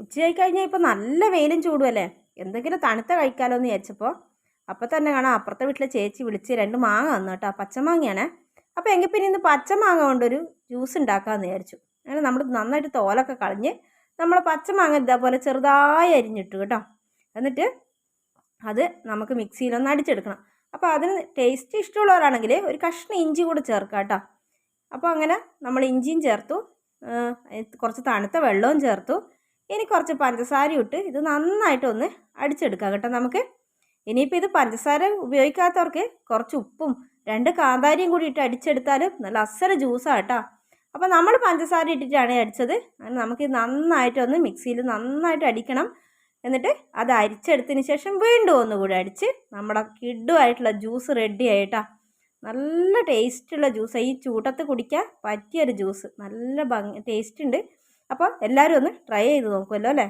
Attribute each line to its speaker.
Speaker 1: ഉച്ചയായി കഴിഞ്ഞാൽ ഇപ്പോൾ നല്ല വെയിലും ചൂടുമല്ലേ, എന്തെങ്കിലും തണുത്ത കഴിക്കാമല്ലോ എന്ന് വിചാരിച്ചപ്പോൾ അപ്പോൾ തന്നെ കാണാം അപ്പുറത്തെ വീട്ടിലെ ചേച്ചി വിളിച്ച് 2 മാങ്ങ തന്നു കേട്ടോ. പച്ചമാങ്ങയാണ്. അപ്പോൾ എങ്കിൽ പിന്നെ ഇന്ന് പച്ചമാങ്ങ കൊണ്ടൊരു ജ്യൂസ് ഉണ്ടാക്കാമെന്ന് വിചാരിച്ചു. അങ്ങനെ നമ്മൾ നന്നായിട്ട് തോലൊക്കെ കളഞ്ഞ് നമ്മൾ പച്ചമാങ്ങ ഇതേപോലെ ചെറുതായി അരിഞ്ഞിട്ടു കേട്ടോ. എന്നിട്ട് അത് നമുക്ക് മിക്സിയിലൊന്ന് അടിച്ചെടുക്കണം. അപ്പോൾ അതിന് ടേസ്റ്റ് ഇഷ്ടമുള്ളവരാണെങ്കിൽ ഒരു കഷ്ണം ഇഞ്ചി കൂടെ ചേർക്കാം കേട്ടോ. അപ്പോൾ അങ്ങനെ നമ്മൾ ഇഞ്ചിയും ചേർത്തു, കുറച്ച് തണുത്ത വെള്ളവും ചേർത്തു. ഇനി കുറച്ച് പഞ്ചസാരയും ഇട്ട് ഇത് നന്നായിട്ടൊന്ന് അടിച്ചെടുക്കാം കേട്ടോ നമുക്ക്. ഇനിയിപ്പോൾ ഇത് പഞ്ചസാര ഉപയോഗിക്കാത്തവർക്ക് കുറച്ച് ഉപ്പും 2 കാന്താരിയും കൂടി ഇട്ട് അടിച്ചെടുത്താലും നല്ല അസല ജ്യൂസാണ് കേട്ടോ. അപ്പോൾ നമ്മൾ പഞ്ചസാര ഇട്ടിട്ടാണ് അടിച്ചത്. അങ്ങനെ നമുക്ക് നന്നായിട്ടൊന്ന് മിക്സിയിൽ നന്നായിട്ട് അടിക്കണം. എന്നിട്ട് അത് അരിച്ചെടുത്തതിന് ശേഷം വീണ്ടും ഒന്നുകൂടി അടിച്ച് നമ്മുടെ കിഡുമായിട്ടുള്ള ജ്യൂസ് റെഡി ആയിട്ടാ. നല്ല ടേസ്റ്റുള്ള ജ്യൂസാണ്. ഈ ചൂടത്ത് കുടിക്കാൻ പറ്റിയൊരു ജ്യൂസ്. നല്ല ടേസ്റ്റ് ഉണ്ട്. അപ്പോൾ എല്ലാവരും ഒന്ന് ട്രൈ ചെയ്ത് നോക്കുമല്ലോ അല്ലേ.